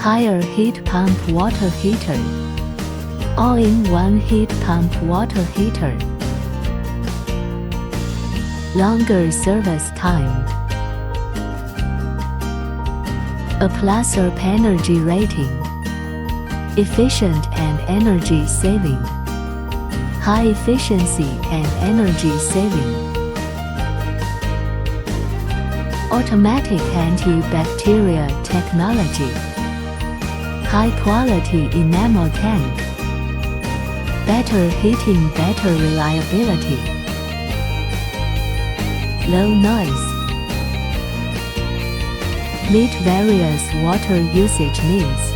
Higher heat pump water heater. All-in-one heat pump water heater. Longer service time. A plus of energy rating. Efficient and energy saving. High efficiency and energy saving. Automatic antibacterial technology. High quality enamel tank. Better heating, better reliability. Low noise. Meet various water usage needs.